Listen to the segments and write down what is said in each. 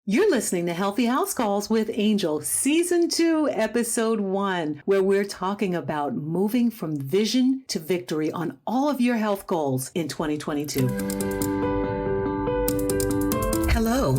You're listening to Healthy House Calls with Angel, Season 2, Episode 1, where we're talking about moving from vision to victory on all of your health goals in 2022. Hello,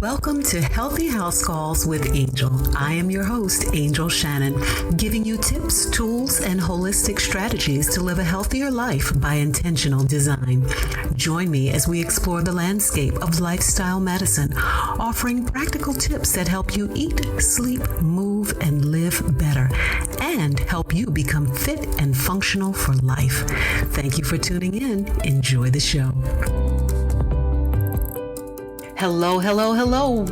welcome to Healthy House Calls with Angel. I am your host, Angel Shannon, giving you tips, tools, and holistic strategies to live a healthier life by intentional design. Join me as we explore the landscape of lifestyle medicine, offering practical tips that help you eat, sleep, move, and live better, and help you become fit and functional for life. Thank you for tuning in. Enjoy the show. Hello.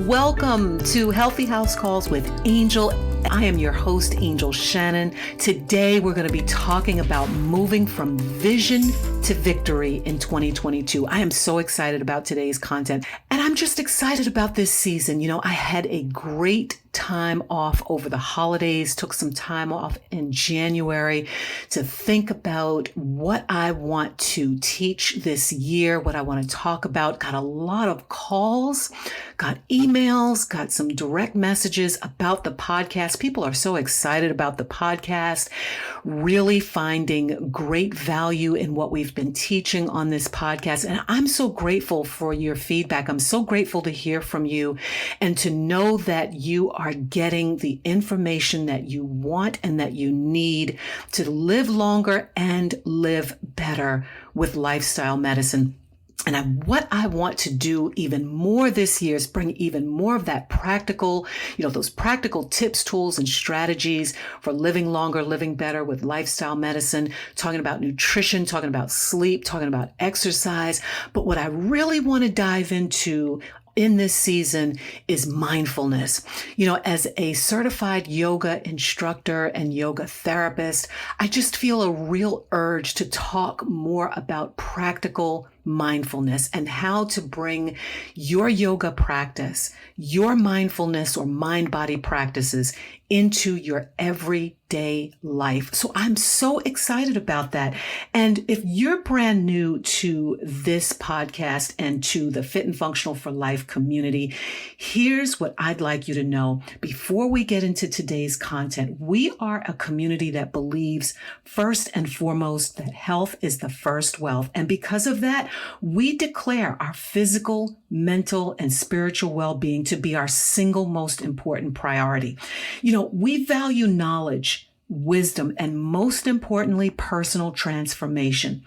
Welcome to Healthy House Calls with Angel. I am your host, Angel Shannon. Today, we're going to be talking about moving from vision to victory in 2022. I am so excited about today's content, and I'm just excited about this season. You know, I had a great time off over the holidays, took some time off in January to think about what I want to teach this year, what I want to talk about. Got a lot of calls, got emails, got some direct messages about the podcast. People are so excited about the podcast, really finding great value in what we've been teaching on this podcast. And I'm so grateful for your feedback. I'm so grateful to hear from you and to know that you are getting the information that you want and that you need to live longer and live better with lifestyle medicine. And what I want to do even more this year is bring even more of that practical, those practical tips, tools, and strategies for living longer, living better with lifestyle medicine, talking about nutrition, talking about sleep, talking about exercise. But what I really want to dive into in this season is mindfulness. As a certified yoga instructor and yoga therapist, I just feel a real urge to talk more about practical mindfulness and how to bring your yoga practice, your mindfulness or mind-body practices into your everyday life. So I'm so excited about that. And if you're brand new to this podcast and to the Fit and Functional for Life community, here's what I'd like you to know. Before we get into today's content, we are a community that believes first and foremost that health is the first wealth. And because of that, we declare our physical, mental, and spiritual well-being to be our single most important priority. We value knowledge, wisdom, and most importantly, personal transformation.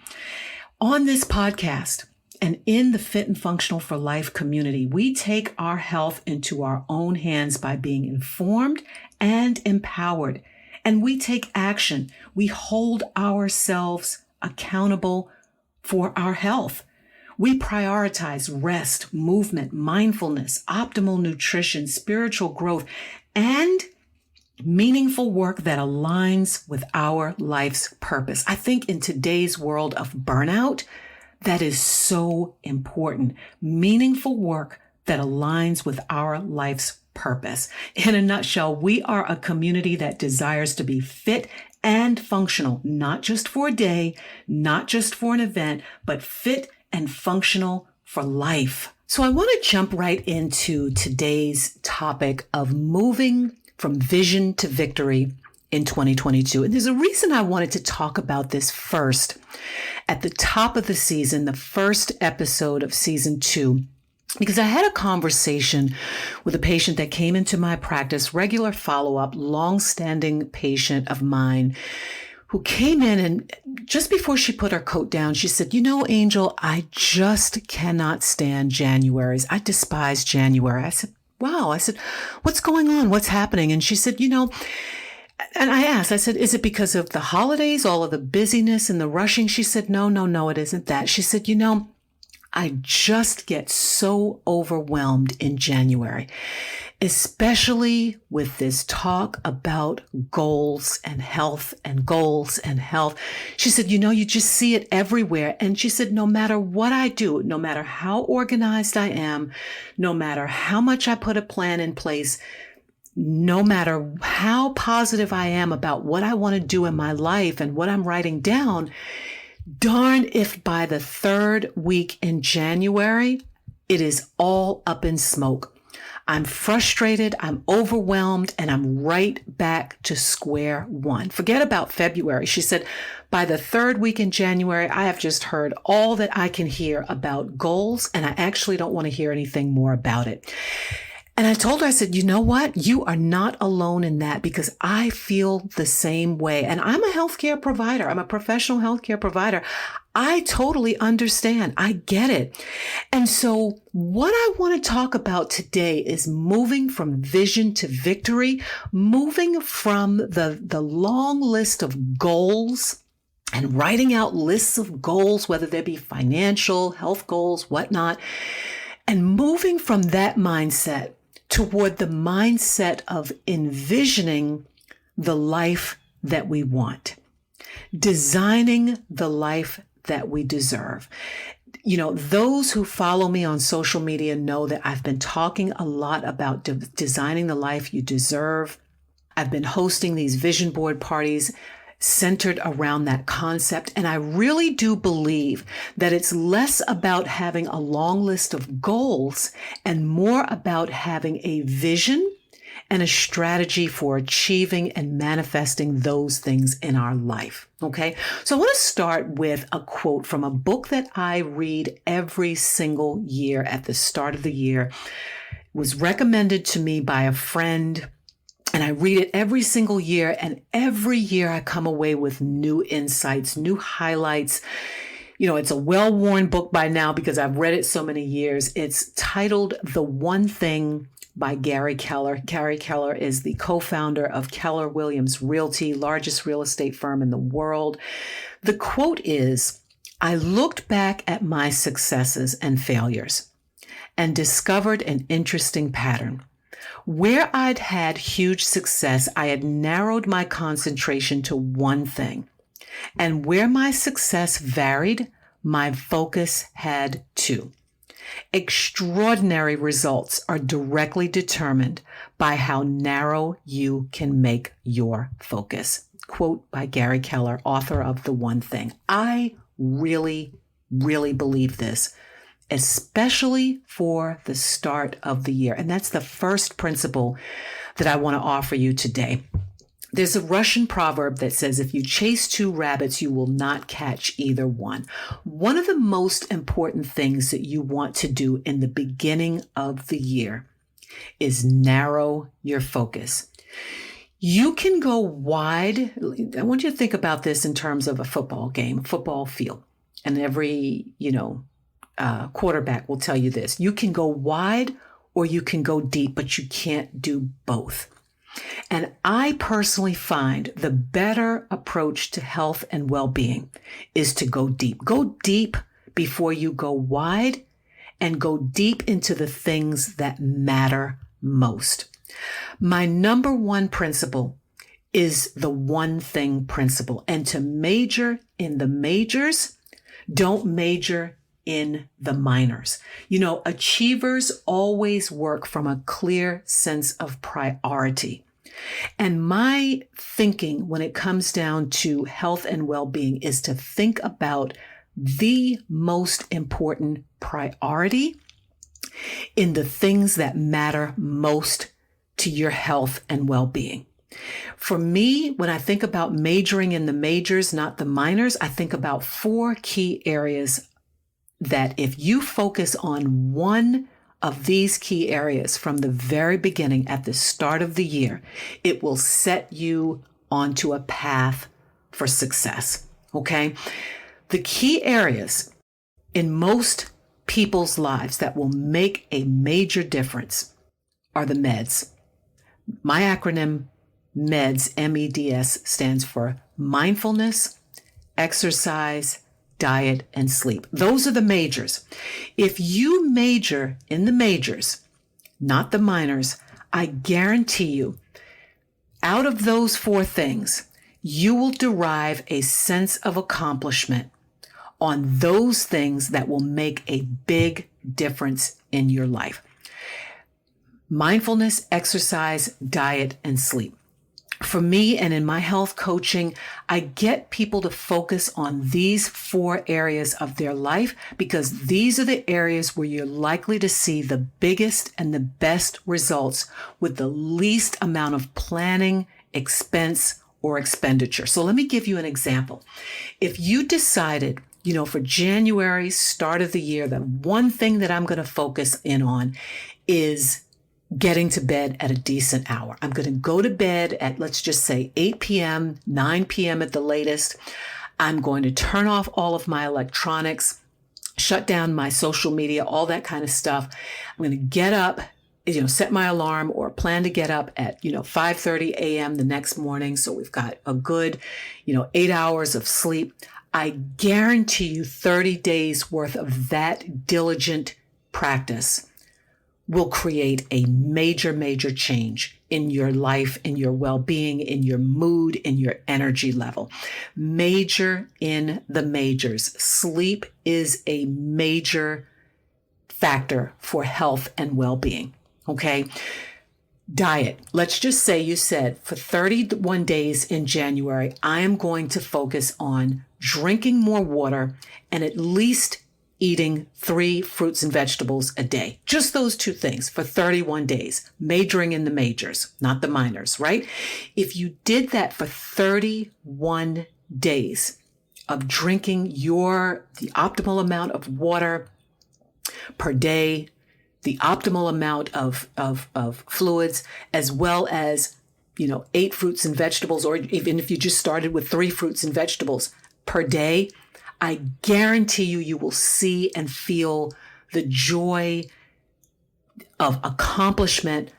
On this podcast and in the Fit and Functional for Life community, we take our health into our own hands by being informed and empowered. And we take action. We hold ourselves accountable for our health. We prioritize rest, movement, mindfulness, optimal nutrition, spiritual growth, and meaningful work that aligns with our life's purpose. I think in today's world of burnout, that is so important. Meaningful work that aligns with our life's purpose. In a nutshell, we are a community that desires to be fit and functional, not just for a day, not just for an event, but fit and functional for life. So I want to jump right into today's topic of moving from vision to victory in 2022. And there's a reason I wanted to talk about this first. At the top of the season, the first episode of season 2, because I had a conversation with a patient that came into my practice, regular follow-up, long-standing patient of mine, who came in and just before she put her coat down, she said, Angel, I just cannot stand Januaries. I despise January. I said, wow. I said, what's going on? What's happening? And she said, and I asked, I said, is it because of the holidays, all of the busyness and the rushing? She said, no, it isn't that. She said, I just get so overwhelmed in January, especially with this talk about goals and health and goals and health. She said, you just see it everywhere. And she said, no matter what I do, no matter how organized I am, no matter how much I put a plan in place, no matter how positive I am about what I want to do in my life and what I'm writing down, darn if by the third week in January, it is all up in smoke. I'm frustrated, I'm overwhelmed, and I'm right back to square one. Forget about February. She said, by the third week in January, I have just heard all that I can hear about goals, and I actually don't want to hear anything more about it. And I told her, I said, you know what? You are not alone in that, because I feel the same way. And I'm a healthcare provider. I'm a professional healthcare provider. I totally understand. I get it. And so what I want to talk about today is moving from vision to victory, moving from the long list of goals and writing out lists of goals, whether they be financial, health goals, whatnot, and moving from that mindset toward the mindset of envisioning the life that we want, designing the life that we deserve. You know, those who follow me on social media know that I've been talking a lot about designing the life you deserve. I've been hosting these vision board parties centered around that concept. And I really do believe that it's less about having a long list of goals and more about having a vision and a strategy for achieving and manifesting those things in our life. Okay. So I want to start with a quote from a book that I read every single year at the start of the year. It was recommended to me by a friend, and I read it every single year, and every year I come away with new insights, new highlights. You know, it's a well-worn book by now because I've read it so many years. It's titled The One Thing by Gary Keller. Gary Keller is the co-founder of Keller Williams Realty, largest real estate firm in the world. The quote is, "I looked back at my successes and failures and discovered an interesting pattern. Where I'd had huge success, I had narrowed my concentration to one thing. And where my success varied, my focus had too. Extraordinary results are directly determined by how narrow you can make your focus." Quote by Gary Keller, author of The One Thing. I really, really believe this, especially for the start of the year. And that's the first principle that I want to offer you today. There's a Russian proverb that says, if you chase two rabbits, you will not catch either one. One of the most important things that you want to do in the beginning of the year is narrow your focus. You can go wide. I want you to think about this in terms of a football game, a football field. And every, quarterback will tell you this. You can go wide or you can go deep, but you can't do both. And I personally find the better approach to health and well-being is to go deep. Go deep before you go wide, and go deep into the things that matter most. My number one principle is the one thing principle. And to major in the majors, don't major in the minors. You know, achievers always work from a clear sense of priority. And my thinking when it comes down to health and well-being is to think about the most important priority in the things that matter most to your health and well-being. For me, when I think about majoring in the majors, not the minors, I think about 4 key areas that if you focus on one of these key areas from the very beginning at the start of the year, it will set you onto a path for success. Okay? The key areas in most people's lives that will make a major difference are the meds. My acronym MEDS, MEDS, stands for mindfulness, exercise, diet, and sleep. Those are the majors. If you major in the majors, not the minors, I guarantee you, out of those 4 things, you will derive a sense of accomplishment on those things that will make a big difference in your life. Mindfulness, exercise, diet, and sleep. For me and in my health coaching, I get people to focus on these 4 areas of their life because these are the areas where you're likely to see the biggest and the best results with the least amount of planning, expense, or expenditure. So let me give you an example. If you decided, for January, start of the year, the one thing that I'm going to focus in on is getting to bed at a decent hour. I'm going to go to bed at, let's just say 8 p.m., 9 p.m. at the latest. I'm going to turn off all of my electronics, shut down my social media, all that kind of stuff. I'm going to get up, set my alarm or plan to get up at, 5:30 a.m. the next morning. So we've got a good, 8 hours of sleep. I guarantee you 30 days worth of that diligent practice will create a major, major change in your life, in your well-being, in your mood, in your energy level. Major in the majors. Sleep is a major factor for health and well-being. Okay. Diet. Let's just say you said for 31 days in January, I am going to focus on drinking more water and at least eating 3 fruits and vegetables a day. Just those 2 things for 31 days, majoring in the majors, not the minors, right? If you did that for 31 days of drinking the optimal amount of water per day, the optimal amount of fluids, as well as, 8 fruits and vegetables, or even if you just started with 3 fruits and vegetables per day, I guarantee you will see and feel the joy of accomplishment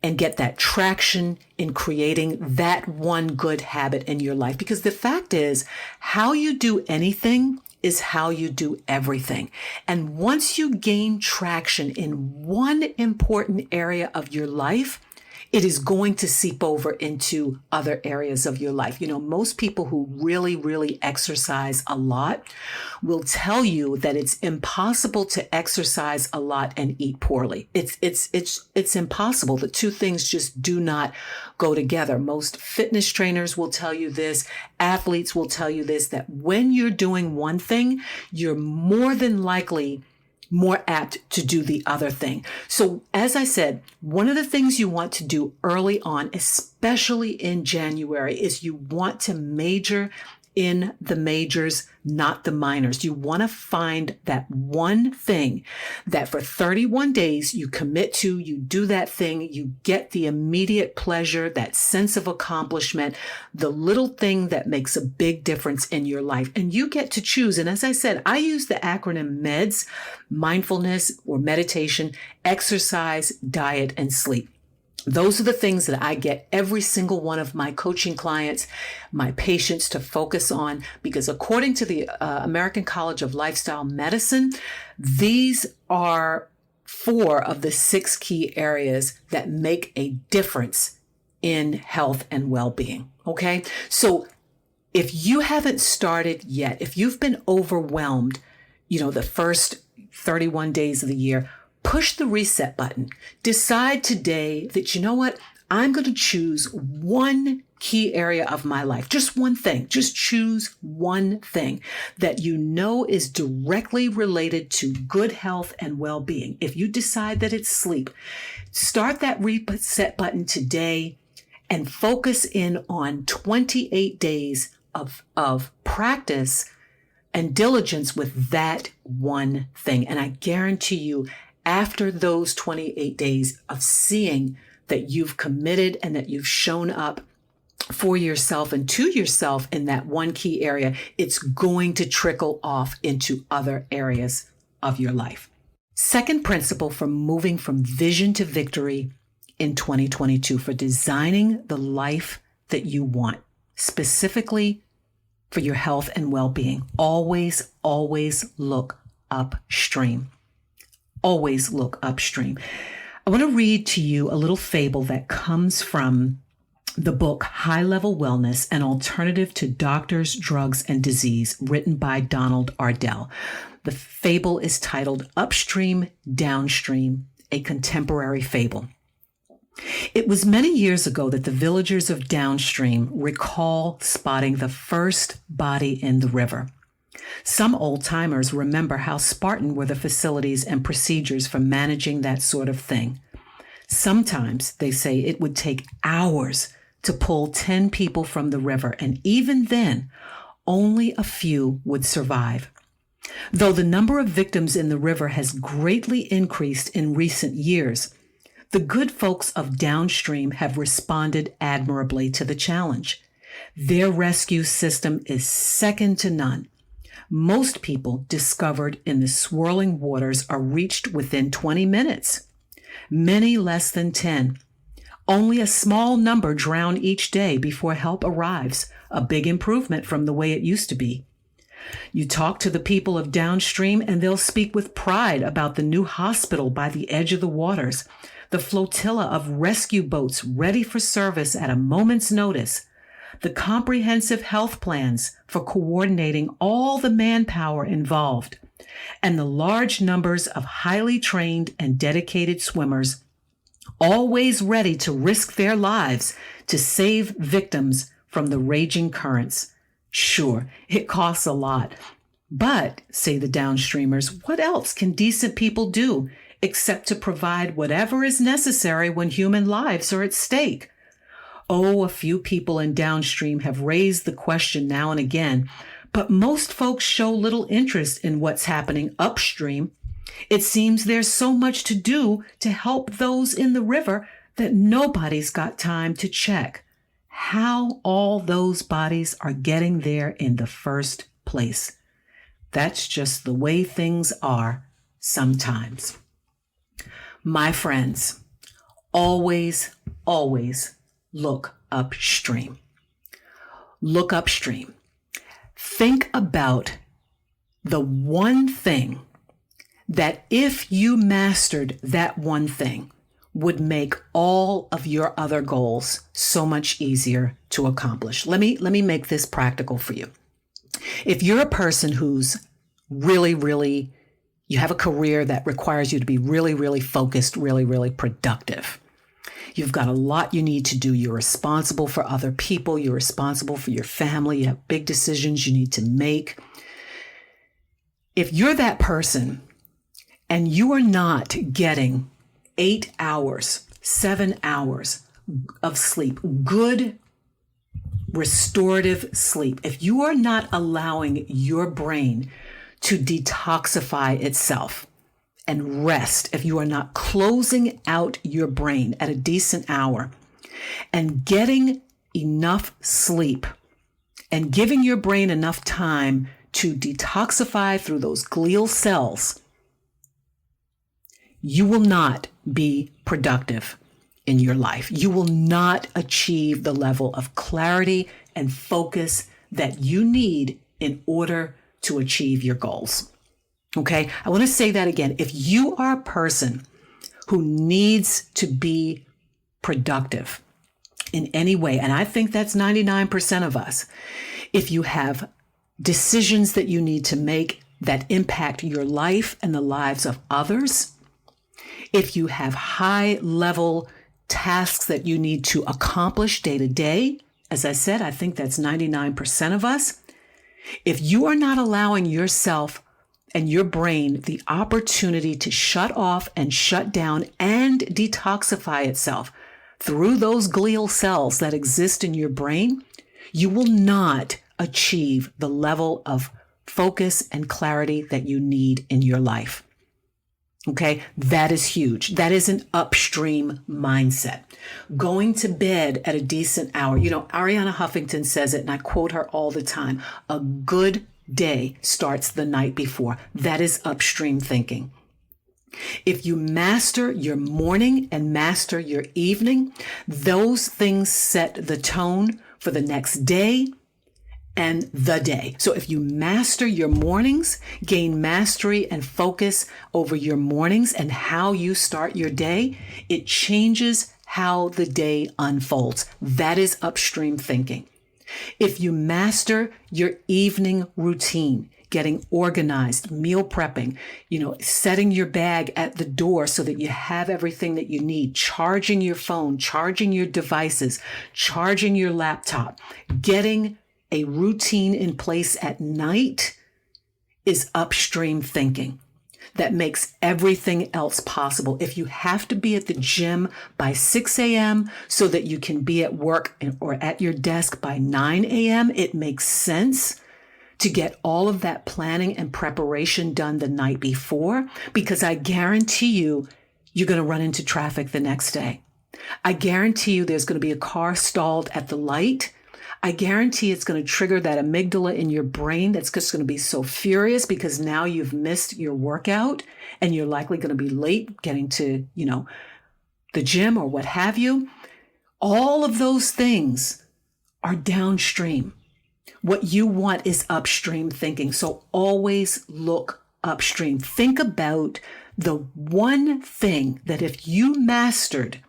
and get that traction in creating that one good habit in your life. Because the fact is, how you do anything is how you do everything. And once you gain traction in one important area of your life, it is going to seep over into other areas of your life. Most people who really, really exercise a lot will tell you that it's impossible to exercise a lot and eat poorly. It's impossible. The 2 things just do not go together. Most fitness trainers will tell you this. Athletes will tell you this, that when you're doing one thing, you're more than likely more apt to do the other thing. So as I said, one of the things you want to do early on, especially in January, is you want to major in the majors, not the minors. You want to find that one thing that for 31 days you commit to, you do that thing, you get the immediate pleasure, that sense of accomplishment, the little thing that makes a big difference in your life. And you get to choose. And as I said, I use the acronym MEDS, mindfulness or meditation, exercise, diet, and sleep. Those are the things that I get every single one of my coaching clients, my patients to focus on, because according to the American College of Lifestyle Medicine, these are 4 of the 6 key areas that make a difference in health and well-being. Okay. So if you haven't started yet, if you've been overwhelmed, the first 31 days of the year, push the reset button. Decide today that, I'm going to choose one key area of my life, just one thing. Just choose one thing that is directly related to good health and well-being. If you decide that it's sleep, start that reset button today and focus in on 28 days of practice and diligence with that one thing. And I guarantee you, after those 28 days of seeing that you've committed and that you've shown up for yourself and to yourself in that one key area, it's going to trickle off into other areas of your life. Second principle for moving from vision to victory in 2022, for designing the life that you want, specifically for your health and well-being. Always, always look upstream. Always look upstream. I want to read to you a little fable that comes from the book High Level Wellness, an Alternative to Doctors, Drugs, and Disease, written by Donald Ardell. The fable is titled Upstream, Downstream, a Contemporary Fable. It was many years ago that the villagers of downstream recall spotting the first body in the river. Some old-timers remember how Spartan were the facilities and procedures for managing that sort of thing. Sometimes, they say, it would take hours to pull 10 people from the river, and even then, only a few would survive. Though the number of victims in the river has greatly increased in recent years, the good folks of downstream have responded admirably to the challenge. Their rescue system is second to none. Most people discovered in the swirling waters are reached within 20 minutes, many less than 10. Only a small number drown each day before help arrives, a big improvement from the way it used to be. You talk to the people of downstream and they'll speak with pride about the new hospital by the edge of the waters, the flotilla of rescue boats ready for service at a moment's notice, the comprehensive health plans for coordinating all the manpower involved, and the large numbers of highly trained and dedicated swimmers, always ready to risk their lives to save victims from the raging currents. Sure, it costs a lot, but, say the downstreamers, what else can decent people do except to provide whatever is necessary when human lives are at stake? Oh, a few people in downstream have raised the question now and again, but most folks show little interest in what's happening upstream. It seems there's so much to do to help those in the river that nobody's got time to check how all those bodies are getting there in the first place. That's just the way things are sometimes. My friends, always, always look upstream. Look upstream. Think about the one thing that if you mastered that one thing would make all of your other goals so much easier to accomplish. Let me make this practical for you. If you're a person who's really, you have a career that requires you to be really focused, really productive. You've got a lot you need to do. You're responsible for other people. You're responsible for your family. You have big decisions you need to make. If you're that person and you are not getting 8 hours, 7 hours of sleep, good restorative sleep, if you are not allowing your brain to detoxify itself and rest, if you are not closing out your brain at a decent hour and getting enough sleep and giving your brain enough time to detoxify through those glial cells, you will not be productive in your life. You will not achieve the level of clarity and focus that you need in order to achieve your goals. Okay, I want to say that again. If you are a person who needs to be productive in any way, and I think that's 99% of us, if you have decisions that you need to make that impact your life and the lives of others, if you have high-level tasks that you need to accomplish day to day, as I said, I think that's 99% of us. If you are not allowing yourself and your brain the opportunity to shut off and shut down and detoxify itself through those glial cells that exist in your brain, you will not achieve the level of focus and clarity that you need in your life. Okay, that is huge. That is an upstream mindset. Going to bed at a decent hour. You know, Arianna Huffington says it, and I quote her all the time. A good day starts the night before. That is upstream thinking. If you master your morning and master your evening, those things set the tone for the next day and the day. So if you master your mornings, gain mastery and focus over your mornings and how you start your day, it changes how the day unfolds. That is upstream thinking. If you master your evening routine, getting organized, meal prepping, setting your bag at the door so that you have everything that you need, charging your phone, charging your devices, charging your laptop, getting a routine in place at night is upstream thinking that makes everything else possible. If you have to be at the gym by 6 a.m. so that you can be at work or at your desk by 9 a.m., it makes sense to get all of that planning and preparation done the night before, because I guarantee you, you're going to run into traffic the next day. I guarantee you there's going to be a car stalled at the light. I guarantee it's going to trigger that amygdala in your brain that's just going to be so furious because now you've missed your workout and you're likely going to be late getting to, the gym or what have you. All of those things are downstream. What you want is upstream thinking. So always look upstream. Think about the one thing that if you mastered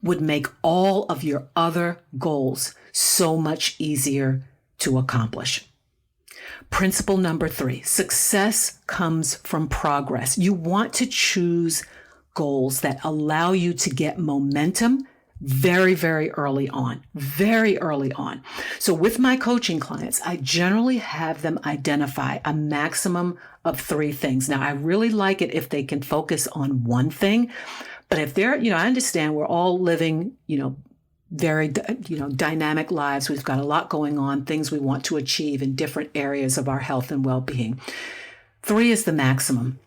would make all of your other goals so much easier to accomplish. Principle number 3, success comes from progress. You want to choose goals that allow you to get momentum very, very early on, very early on. So with my coaching clients, I generally have them identify a maximum of 3 things. Now, I really like it if they can focus on one thing, but if they're, I understand we're all living, very, dynamic lives. We've got a lot going on, things we want to achieve in different areas of our health and well-being. 3 is the maximum.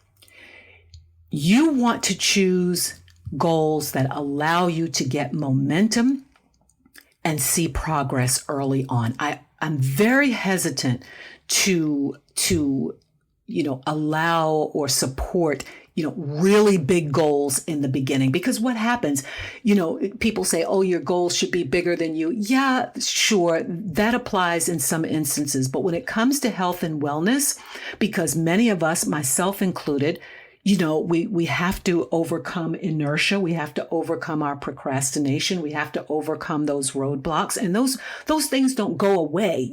You want to choose goals that allow you to get momentum and see progress early on. I'm very hesitant to allow or support really big goals in the beginning, because what happens, people say, oh, your goals should be bigger than you. Yeah, sure. That applies in some instances. But when it comes to health and wellness, because many of us, myself included, we have to overcome inertia. We have to overcome our procrastination. We have to overcome those roadblocks. And those things don't go away.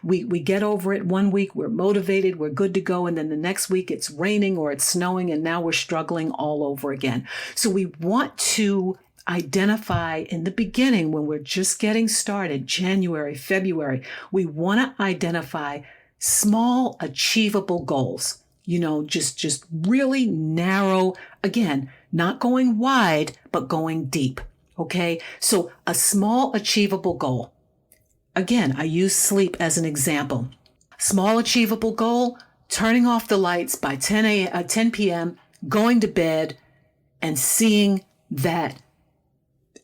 We get over it one week, we're motivated, we're good to go. And then the next week it's raining or it's snowing and now we're struggling all over again. So we want to identify in the beginning when we're just getting started, January, February, we want to identify small, achievable goals. Just really narrow, again, not going wide, but going deep. Okay. So a small achievable goal. Again, I use sleep as an example. Small achievable goal, turning off the lights by 10 p.m., going to bed and seeing that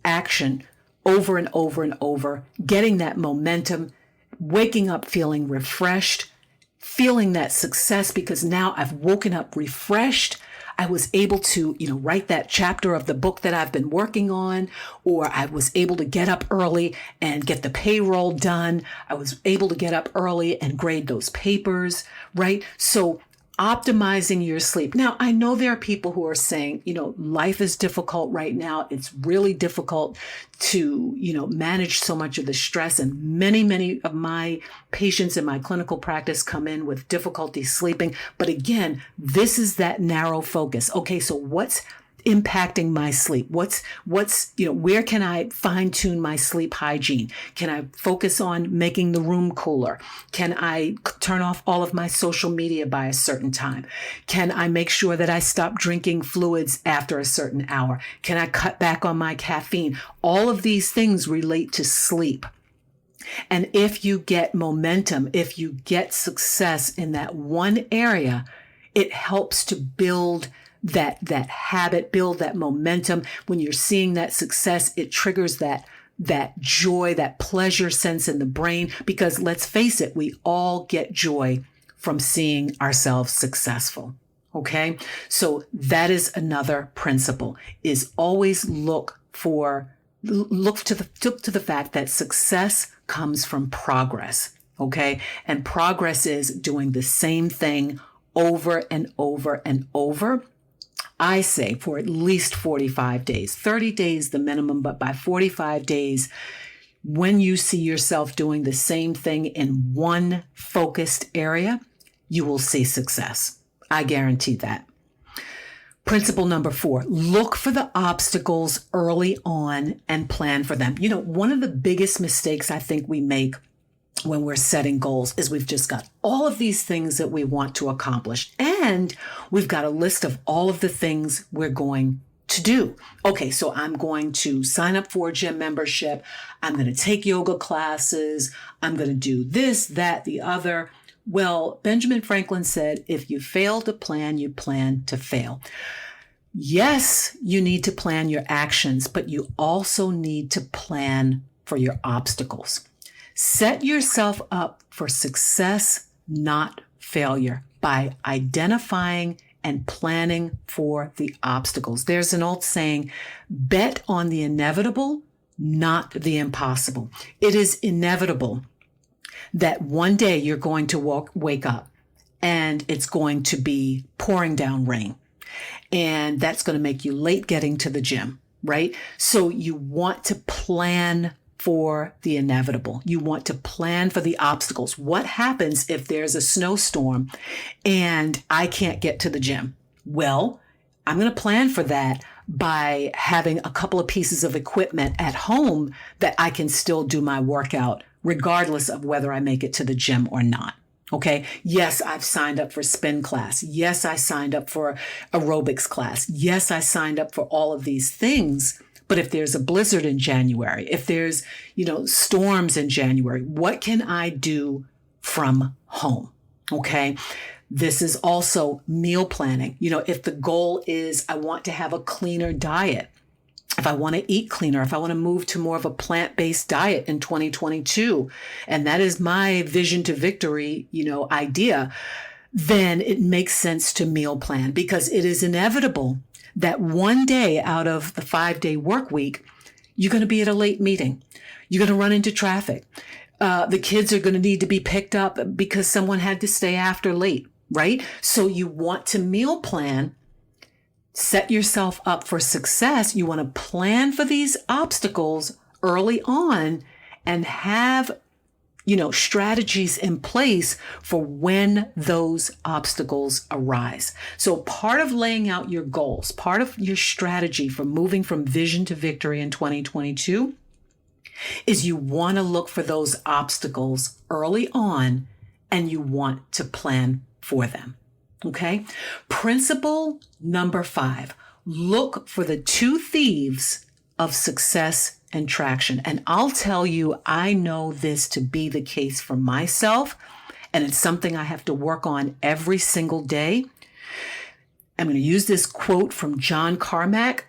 action over and over and over, getting that momentum, waking up feeling refreshed, feeling that success because now I've woken up refreshed. I was able to, write that chapter of the book that I've been working on, or I was able to get up early and get the payroll done. I was able to get up early and grade those papers, right? So optimizing your sleep. Now, I know there are people who are saying, life is difficult right now. It's really difficult to, manage so much of the stress. And many, many of my patients in my clinical practice come in with difficulty sleeping. But again, this is that narrow focus. Okay, so what's impacting my sleep? What's, where can I fine tune my sleep hygiene? Can I focus on making the room cooler? Can I turn off all of my social media by a certain time? Can I make sure that I stop drinking fluids after a certain hour? Can I cut back on my caffeine? All of these things relate to sleep. And if you get momentum, if you get success in that one area, it helps to build that habit, build that momentum. When you're seeing that success, it triggers that joy, that pleasure sense in the brain, because let's face it, we all get joy from seeing ourselves successful. Okay. So that is another principle, is always look to the fact that success comes from progress. Okay. And progress is doing the same thing over and over and over. I say for at least 45 days, 30 days, the minimum, but by 45 days, when you see yourself doing the same thing in one focused area, you will see success. I guarantee that. Principle number 4, look for the obstacles early on and plan for them. One of the biggest mistakes I think we make when we're setting goals is we've just got all of these things that we want to accomplish, and we've got a list of all of the things we're going to do. Okay, so I'm going to sign up for a gym membership. I'm going to take yoga classes. I'm going to do this, that, the other. Well, Benjamin Franklin said, if you fail to plan, you plan to fail. Yes, you need to plan your actions, but you also need to plan for your obstacles. Set yourself up for success, not failure, by identifying and planning for the obstacles. There's an old saying, bet on the inevitable, not the impossible. It is inevitable that one day you're going to wake up and it's going to be pouring down rain. And that's going to make you late getting to the gym, right? So you want to plan for the inevitable. You want to plan for the obstacles. What happens if there's a snowstorm and I can't get to the gym? Well, I'm going to plan for that by having a couple of pieces of equipment at home that I can still do my workout regardless of whether I make it to the gym or not. Okay. Yes, I've signed up for spin class. Yes, I signed up for aerobics class. Yes, I signed up for all of these things. But if there's a blizzard in January, if there's, storms in January, what can I do from home? Okay. This is also meal planning. If the goal is I want to have a cleaner diet, if I want to eat cleaner, if I want to move to more of a plant-based diet in 2022, and that is my vision to victory, idea, then it makes sense to meal plan, because it is inevitable that one day out of the 5-day work week, you're going to be at a late meeting. You're going to run into traffic. The kids are going to need to be picked up because someone had to stay after late, right? So you want to meal plan, set yourself up for success. You want to plan for these obstacles early on and have, strategies in place for when those obstacles arise. So part of laying out your goals, part of your strategy for moving from vision to victory in 2022 is you want to look for those obstacles early on and you want to plan for them. Okay. Principle number 5, look for the 2 thieves of success and traction. And I'll tell you, I know this to be the case for myself, and it's something I have to work on every single day. I'm going to use this quote from John Carmack.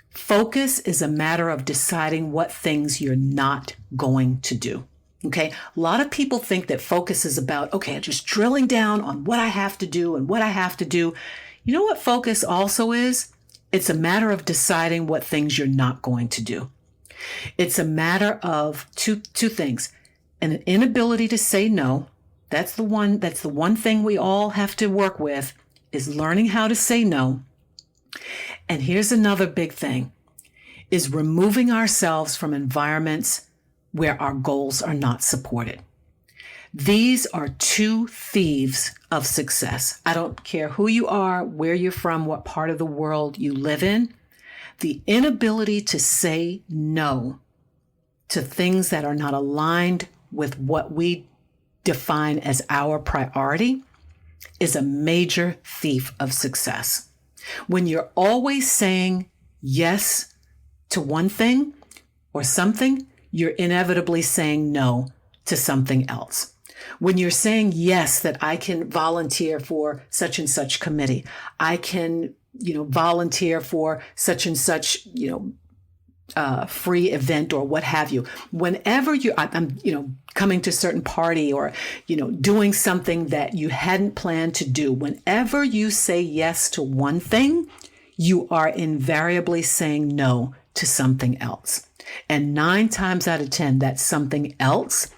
Focus is a matter of deciding what things you're not going to do. Okay. A lot of people think that focus is about, just drilling down on what I have to do and what I have to do. You know what focus also is? It's a matter of deciding what things you're not going to do. It's a matter of two things. An inability to say no. That's the one thing we all have to work with, is learning how to say no. And here's another big thing, is removing ourselves from environments where our goals are not supported. These are 2 thieves of success. I don't care who you are, where you're from, what part of the world you live in. The inability to say no to things that are not aligned with what we define as our priority is a major thief of success. When you're always saying yes to one thing or something, you're inevitably saying no to something else. When you're saying yes, that I can volunteer for such and such committee, I can, volunteer for such and such, free event or what have you. Whenever I'm coming to a certain party or, doing something that you hadn't planned to do, whenever you say yes to one thing, you are invariably saying no to something else. And 9 times out of 10, that something else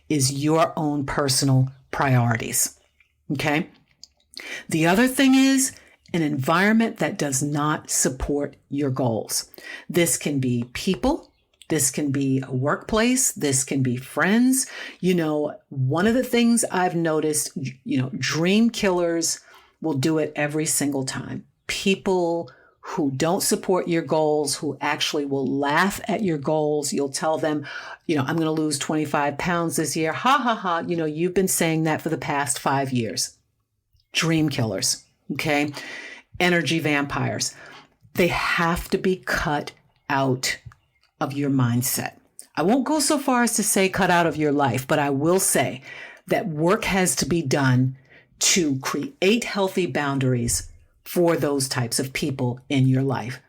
is your own personal priorities. Okay. The other thing is an environment that does not support your goals. This can be people. This can be a workplace. This can be friends. One of the things I've noticed, dream killers will do it every single time. People who don't support your goals, who actually will laugh at your goals. You'll tell them, I'm going to lose 25 pounds this year. Ha ha ha. You've been saying that for the past 5 years. Dream killers. Okay. Energy vampires. They have to be cut out of your mindset. I won't go so far as to say cut out of your life, but I will say that work has to be done to create healthy boundaries for those types of people in your life.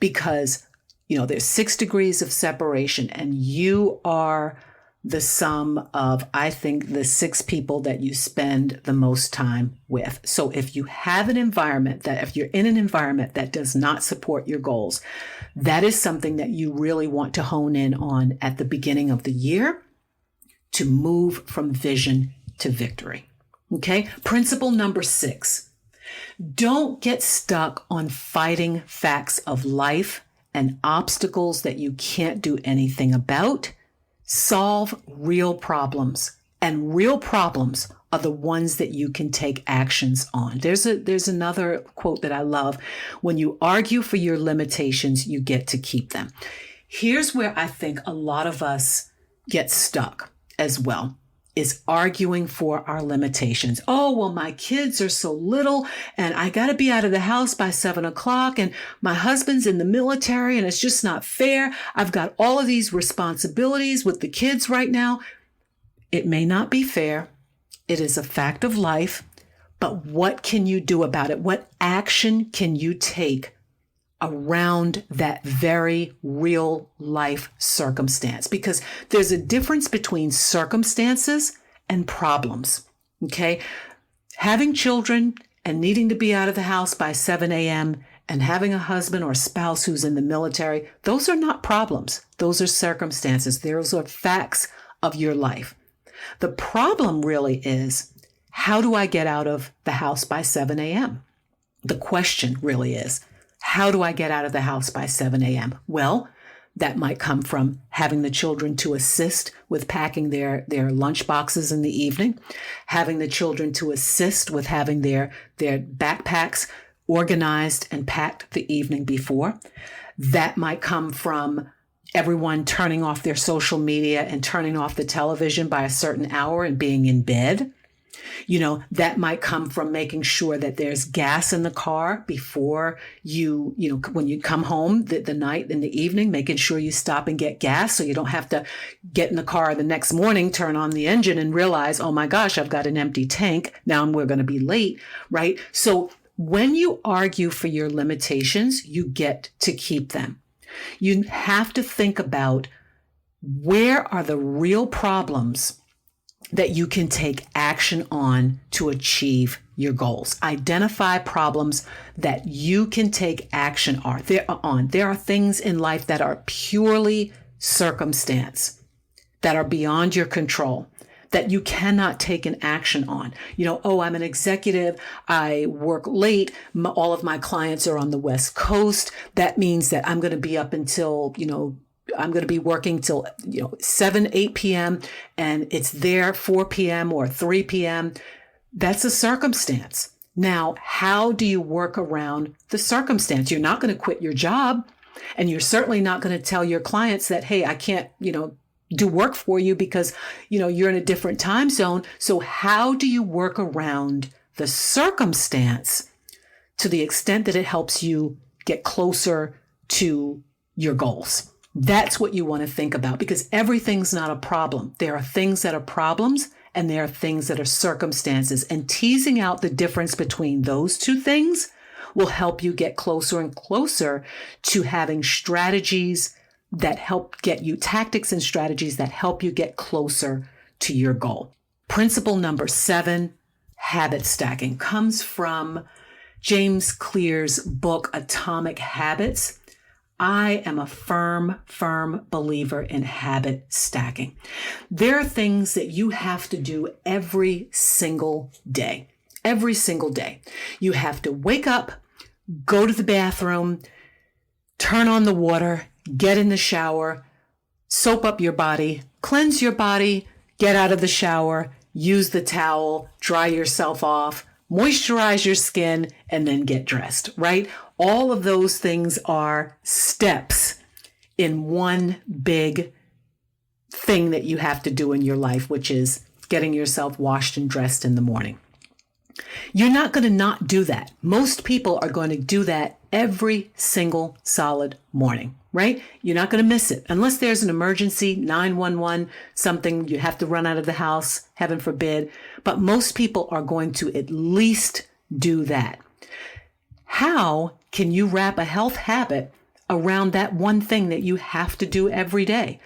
Because, there's 6 degrees of separation, and you are the sum of, I think, the 6 people that you spend the most time with. So if you're in an environment that does not support your goals, that is something that you really want to hone in on at the beginning of the year to move from vision to victory. Okay. Principle number 6, don't get stuck on fighting facts of life and obstacles that you can't do anything about. Solve real problems, and real problems are the ones that you can take actions on. There's another quote that I love. When you argue for your limitations, you get to keep them. Here's where I think a lot of us get stuck as well, is arguing for our limitations. Oh, well, my kids are so little and I got to be out of the house by 7:00 and my husband's in the military and it's just not fair. I've got all of these responsibilities with the kids right now. It may not be fair. It is a fact of life, but what can you do about it? What action can you take around that very real life circumstance? Because there's a difference between circumstances and problems. Okay. Having children and needing to be out of the house by 7 a.m. and having a husband or spouse who's in the military, those are not problems. Those are circumstances. Those are facts of your life. The problem really is, how do I get out of the house by 7 a.m.? The question really is, how do I get out of the house by 7 a.m.? Well, that might come from having the children to assist with packing their lunch boxes in the evening, having the children to assist with having their backpacks organized and packed the evening before. That might come from everyone turning off their social media and turning off the television by a certain hour and being in bed. That might come from making sure that there's gas in the car before when you come home the night in the evening, making sure you stop and get gas so you don't have to get in the car the next morning, turn on the engine and realize, oh my gosh, I've got an empty tank. Now we're going to be late, right? So when you argue for your limitations, you get to keep them. You have to think about, where are the real problems that you can take action on to achieve your goals. Identify problems that you can take action on. There are things in life that are purely circumstance, that are beyond your control, that you cannot take an action on. I'm an executive. I work late. All of my clients are on the West Coast. That means that I'm going to be up until, I'm going to be working till 7, 8 p.m. and it's there 4 p.m. or 3 p.m. That's a circumstance. Now, how do you work around the circumstance? You're not going to quit your job, and you're certainly not going to tell your clients that, hey, I can't, do work for you because, you're in a different time zone. So how do you work around the circumstance to the extent that it helps you get closer to your goals? That's what you want to think about, because everything's not a problem. There are things that are problems and there are things that are circumstances, and teasing out the difference between those two things will help you get closer and closer to having strategies that help get you, tactics and strategies that help you get closer to your goal. Principle number 7, habit stacking, comes from James Clear's book, Atomic Habits. I am a firm believer in habit stacking. There are things that you have to do every single day. Every single day. You have to wake up, go to the bathroom, turn on the water, get in the shower, soap up your body, cleanse your body, get out of the shower, use the towel, dry yourself off, moisturize your skin, and then get dressed, right? All of those things are steps in one big thing that you have to do in your life, which is getting yourself washed and dressed in the morning. You're not going to not do that. Most people are going to do that every single solid morning, right? You're not going to miss it unless there's an emergency, 911, something you have to run out of the house, heaven forbid. But most people are going to at least do that. How can you wrap a health habit around that one thing that you have to do every day?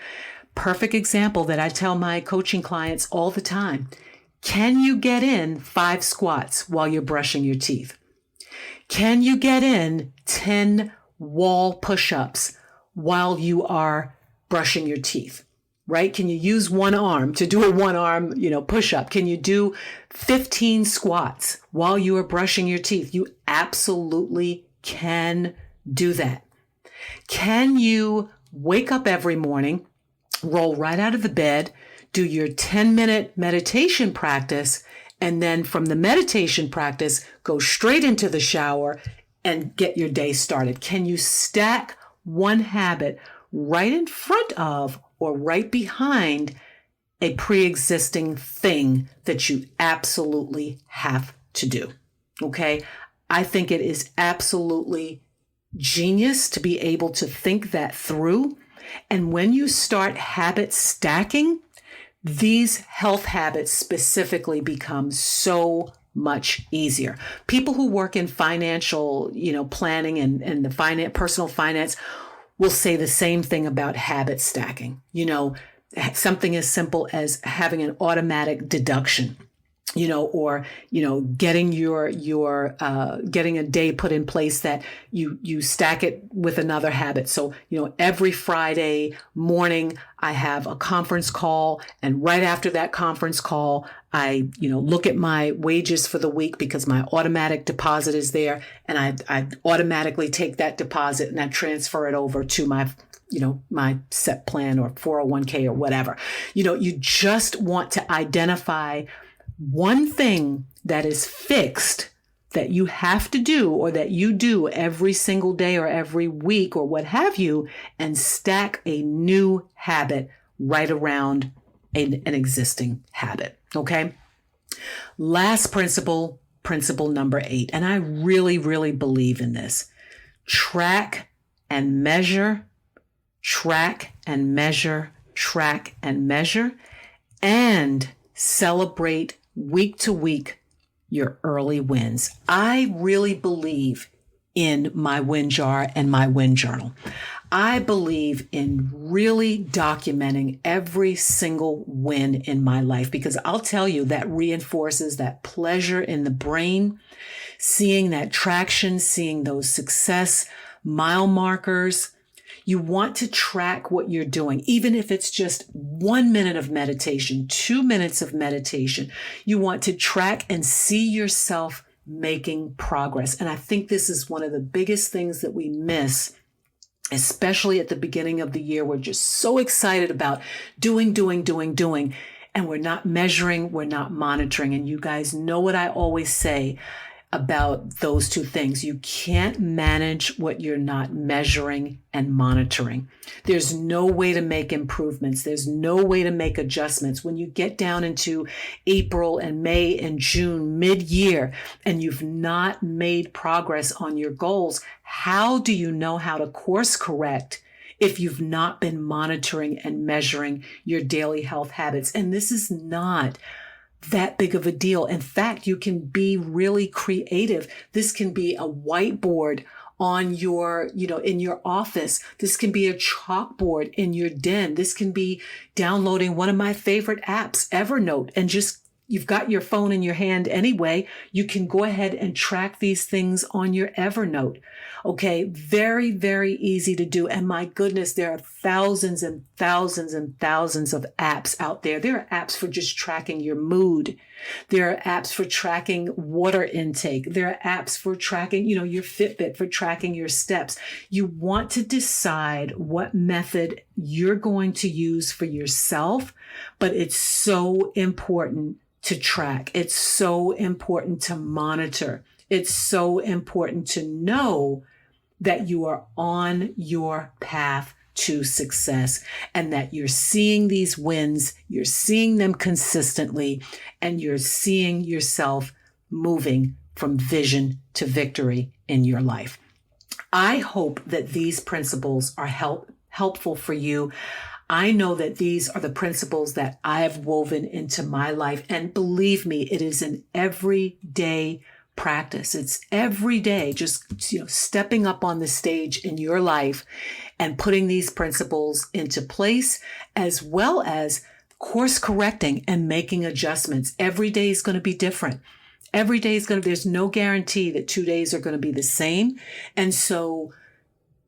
Perfect example that I tell my coaching clients all the time. Can you get in 5 squats while you're brushing your teeth? Can you get in 10 wall push-ups while you are brushing your teeth, right? Can you use one arm to do a one-arm, push-up? Can you do 15 squats while you are brushing your teeth? You absolutely can do that. Can you wake up every morning, roll right out of the bed, do your 10-minute meditation practice, and then from the meditation practice, go straight into the shower and get your day started? Can you stack one habit right in front of or right behind a pre-existing thing that you absolutely have to do? Okay. I think it is absolutely genius to be able to think that through. And when you start habit stacking, these health habits specifically become so much easier. People who work in financial, planning and the personal finance will say the same thing about habit stacking. Something as simple as having an automatic deduction, or getting getting a day put in place that you stack it with another habit. So, every Friday morning I have a conference call, and right after that conference call, I, look at my wages for the week because my automatic deposit is there, and I automatically take that deposit and I transfer it over to my my SEP plan or 401k or whatever. You just want to identify one thing that is fixed that you have to do or that you do every single day or every week or what have you, and stack a new habit right around an existing habit. Okay. Last principle number 8. And I really, really believe in this. Track and measure, and celebrate week to week your early wins. I really believe in my win jar and my win journal. I believe in really documenting every single win in my life, because I'll tell you that reinforces that pleasure in the brain, seeing that traction, seeing those success mile markers. You want to track what you're doing, even if it's just 1 minute of meditation, 2 minutes of meditation. You want to track and see yourself making progress. And I think this is one of the biggest things that we miss, especially at the beginning of the year. We're just so excited about doing, and we're not measuring, we're not monitoring. And you guys know what I always say about those two things. You can't manage what you're not measuring and monitoring. There's no way to make improvements. There's no way to make adjustments. When you get down into April and May and June, mid-year, and you've not made progress on your goals, how do you know how to course correct if you've not been monitoring and measuring your daily health habits? And this is not that big of a deal. In fact, you can be really creative. This can be a whiteboard on your, in your office. This can be a chalkboard in your den. This can be downloading one of my favorite apps, Evernote, and just you've got your phone in your hand anyway, you can go ahead and track these things on your Evernote. Okay, very, very easy to do. And my goodness, there are thousands and thousands and thousands of apps out there. There are apps for just tracking your mood. There are apps for tracking water intake. There are apps for tracking, your FitBit, for tracking your steps. You want to decide what method you're going to use for yourself, but it's so important to track. It's so important to monitor. It's so important to know that you are on your path to success and that you're seeing these wins, you're seeing them consistently, and you're seeing yourself moving from vision to victory in your life. I hope that these principles are helpful for you. I know that these are the principles that I have woven into my life. And believe me, it is an everyday practice. It's every day, just stepping up on the stage in your life and putting these principles into place, as well as course correcting and making adjustments. Every day is going to be different. Every day is there's no guarantee that 2 days are going to be the same. And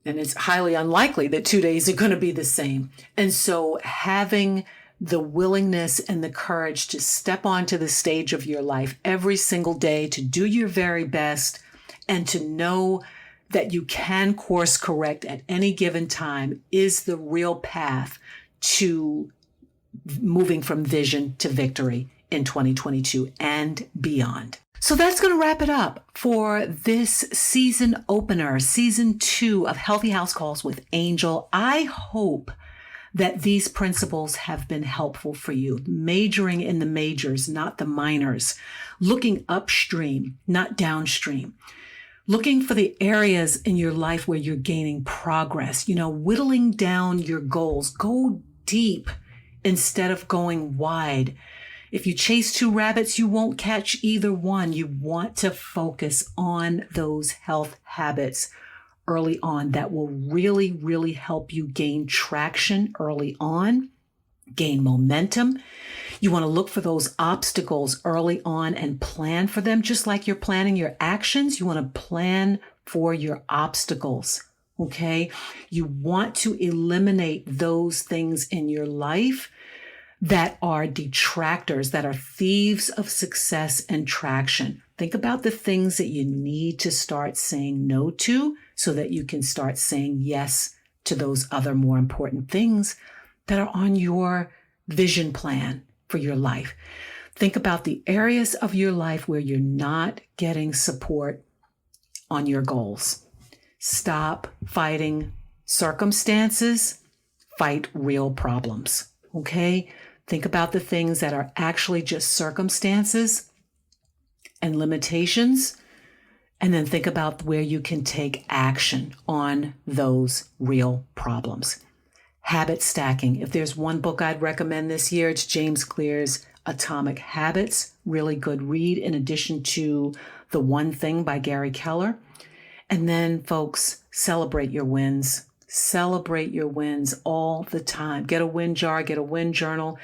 it's highly unlikely that 2 days are going to be the same. And so having the willingness and the courage to step onto the stage of your life every single day, to do your very best, and to know that you can course correct at any given time is the real path to moving from vision to victory in 2022 and beyond. So that's going to wrap it up for this season opener, season 2 of Healthy House Calls with Angel. I hope that these principles have been helpful for you, majoring in the majors, not the minors, looking upstream, not downstream, looking for the areas in your life where you're gaining progress, whittling down your goals. Go deep instead of going wide. If you chase 2 rabbits, you won't catch either one. You want to focus on those health habits early on that will really, really help you gain traction early on, gain momentum. You want to look for those obstacles early on and plan for them, just like you're planning your actions. You want to plan for your obstacles, okay? You want to eliminate those things in your life that are detractors, that are thieves of success and traction. Think about the things that you need to start saying no to so that you can start saying yes to those other more important things that are on your vision plan for your life. Think about the areas of your life where you're not getting support on your goals. Stop fighting circumstances, fight real problems, okay? Think about the things that are actually just circumstances and limitations, and then think about where you can take action on those real problems. Habit stacking. If there's one book I'd recommend this year, it's James Clear's Atomic Habits. Really good read, in addition to The One Thing by Gary Keller. And then, folks, celebrate your wins. Celebrate your wins all the time. Get a win jar, get a win journal,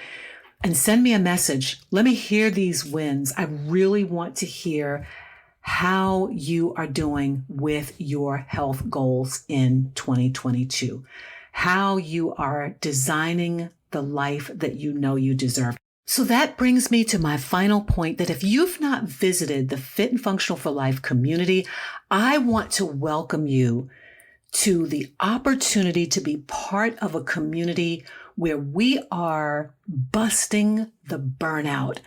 and send me a message. Let me hear these wins. I really want to hear how you are doing with your health goals in 2022, how you are designing the life that you know you deserve. So that brings me to my final point, that if you've not visited the Fit and Functional for Life community, I want to welcome you to the opportunity to be part of a community where we are busting the burnout.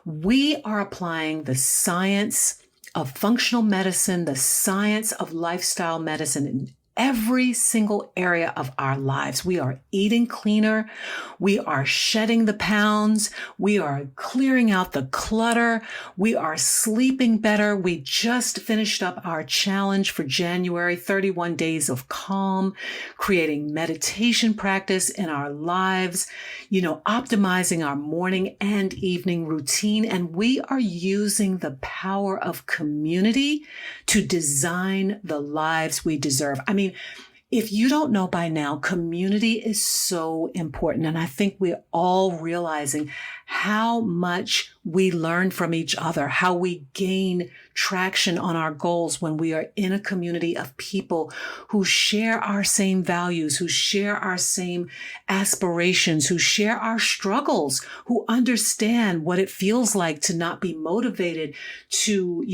We are applying the science of functional medicine, the science of lifestyle medicine in every single area of our lives. We are eating cleaner. We are shedding the pounds. We are clearing out the clutter. We are sleeping better. We just finished up our challenge for January, 31 days of calm, creating meditation practice in our lives, optimizing our morning and evening routine. And we are using the power of community to design the lives we deserve. If you don't know by now, community is so important. And I think we're all realizing how much we learn from each other, how we gain traction on our goals when we are in a community of people who share our same values, who share our same aspirations, who share our struggles, who understand what it feels like to not be motivated, to,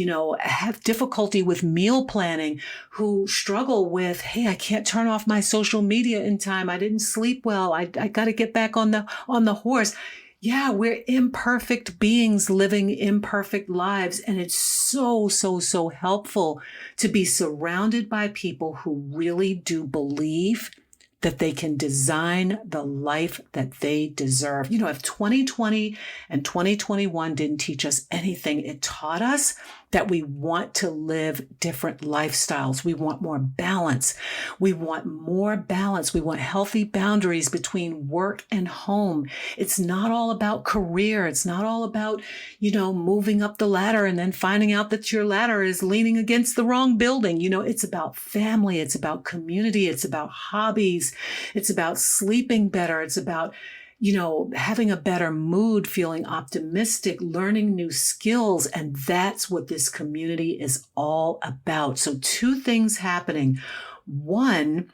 have difficulty with meal planning, who struggle with, hey, I can't turn off my social media in time. I didn't sleep well. I got to get back on the horse. Yeah, we're imperfect beings living imperfect lives. And it's so, so, so helpful to be surrounded by people who really do believe that they can design the life that they deserve. If 2020 and 2021 didn't teach us anything, it taught us that we want to live different lifestyles. We want more balance. We want more balance. We want healthy boundaries between work and home. It's not all about career. It's not all about, moving up the ladder and then finding out that your ladder is leaning against the wrong building. It's about family. It's about community. It's about hobbies. It's about sleeping better. It's about having a better mood, feeling optimistic, learning new skills. And that's what this community is all about. So 2 things happening. One,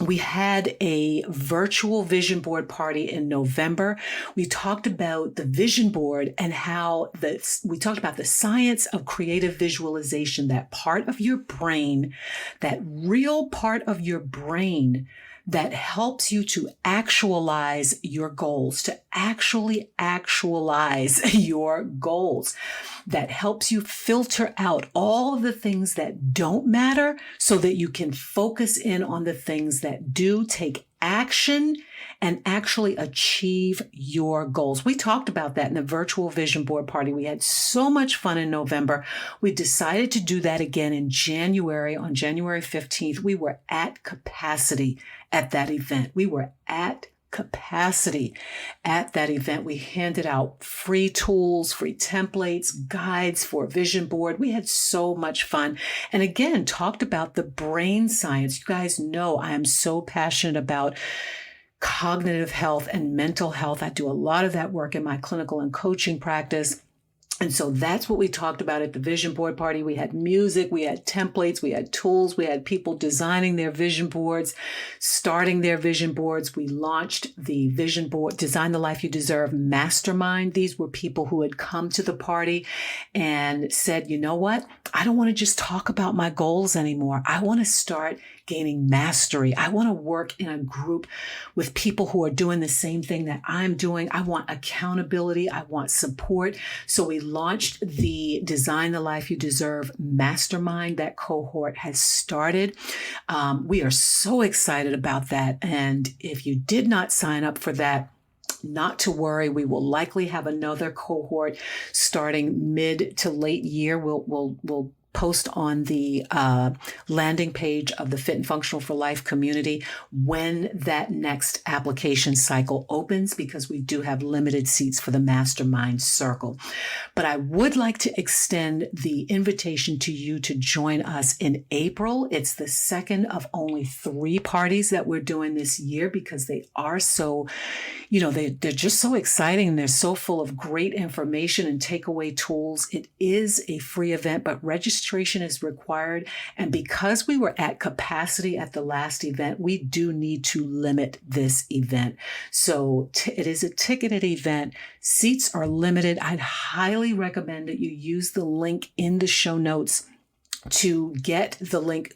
we had a virtual vision board party in November. We talked about the vision board and how we talked about the science of creative visualization, that part of your brain, that real part of your brain that helps you to actualize your goals, to actually actualize your goals, that helps you filter out all of the things that don't matter so that you can focus in on the things that do, take action and actually achieve your goals. We talked about that in the virtual vision board party. We had so much fun in November. We decided to do that again in January. On January 15th, we were at capacity at that event. We were at capacity at that event. We handed out free tools, free templates, guides for vision board. We had so much fun. And again, talked about the brain science. You guys know I am so passionate about cognitive health and mental health. I do a lot of that work in my clinical and coaching practice. And so that's what we talked about at the vision board party. We had music, we had templates, we had tools, we had people designing their vision boards, starting their vision boards. We launched the vision board, Design the Life You Deserve Mastermind. These were people who had come to the party and said, you know what? I don't want to just talk about my goals anymore. I want to start gaining mastery. I want to work in a group with people who are doing the same thing that I'm doing. I want accountability. I want support. So we launched the Design the Life You Deserve Mastermind. That cohort has started. We are so excited about that. And if you did not sign up for that, not to worry. We will likely have another cohort starting mid to late year. We'll post on the landing page of the Fit and Functional for Life community when that next application cycle opens, because we do have limited seats for the mastermind circle. But I would like to extend the invitation to you to join us in April. It's the second of only 3 parties that we're doing this year, because they are so, they're just so exciting. They're so full of great information and takeaway tools. It is a free event, but registration is required. And because we were at capacity at the last event, we do need to limit this event. So it is a ticketed event. Seats are limited. I'd highly recommend that you use the link in the show notes to get the link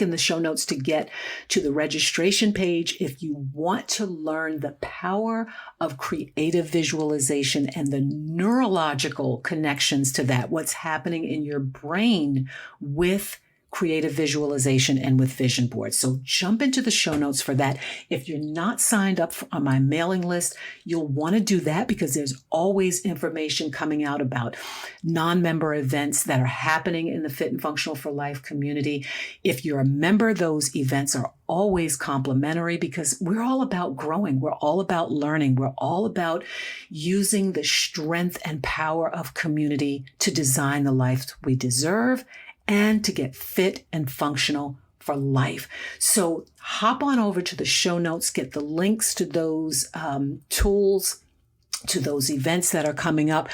in the show notes to get to the registration page if you want to learn the power of creative visualization and the neurological connections to that, what's happening in your brain with creative visualization and with vision boards. So jump into the show notes for that. If you're not signed up on my mailing list, you'll want to do that, because there's always information coming out about non-member events that are happening in the Fit and Functional for Life community. If you're a member, those events are always complimentary, because we're all about growing. We're all about learning. We're all about using the strength and power of community to design the life we deserve and to get fit and functional for life. So hop on over to the show notes, get the links to those tools to those events that are coming up.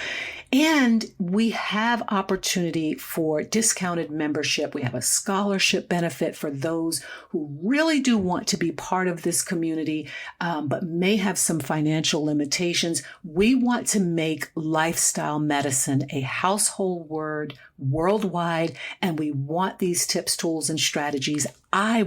And we have opportunity for discounted membership. We have a scholarship benefit for those who really do want to be part of this community, but may have some financial limitations. We want to make lifestyle medicine a household word worldwide, and we want these tips, tools, and strategies. I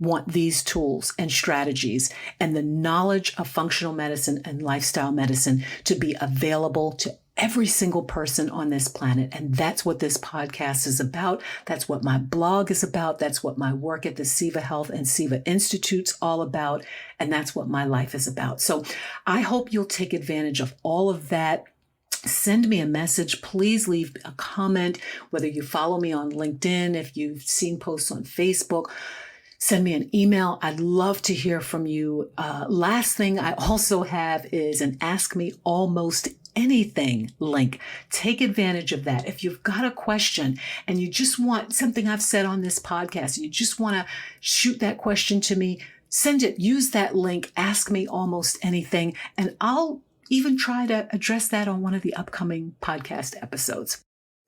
want these tools and strategies and the knowledge of functional medicine and lifestyle medicine to be available to every single person on this planet. And that's what this podcast is about. That's what my blog is about. That's what my work at the Siva Health and Siva Institute's all about. And that's what my life is about. So I hope you'll take advantage of all of that. Send me a message. Please leave a comment, whether you follow me on LinkedIn, if you've seen posts on Facebook. Send me an email. I'd love to hear from you. Last thing I also have is an Ask Me Almost Anything link. Take advantage of that. If you've got a question and you just want something I've said on this podcast, you just want to shoot that question to me, send it. Use that link, Ask Me Almost Anything, and I'll even try to address that on one of the upcoming podcast episodes.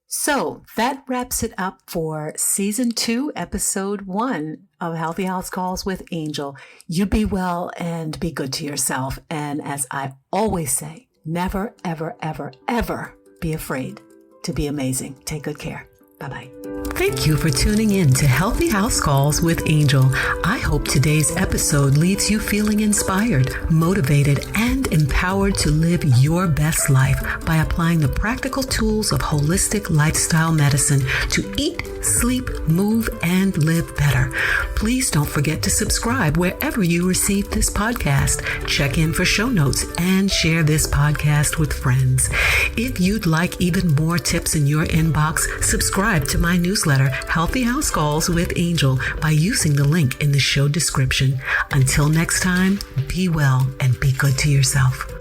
So that wraps it up for Season 2, Episode 1 of Healthy House Calls with Angel. You be well and be good to yourself. And as I always say, never, ever, ever, ever be afraid to be amazing. Take good care. Bye-bye. Thank you for tuning in to Healthy House Calls with Angel. I hope today's episode leaves you feeling inspired, motivated, and empowered to live your best life by applying the practical tools of holistic lifestyle medicine to eat, sleep, move, and live better. Please don't forget to subscribe wherever you receive this podcast. Check in for show notes and share this podcast with friends. If you'd like even more tips in your inbox, subscribe to my newsletter, Healthy House Calls with Angel, by using the link in the show description. Until next time, be well and be good to yourself.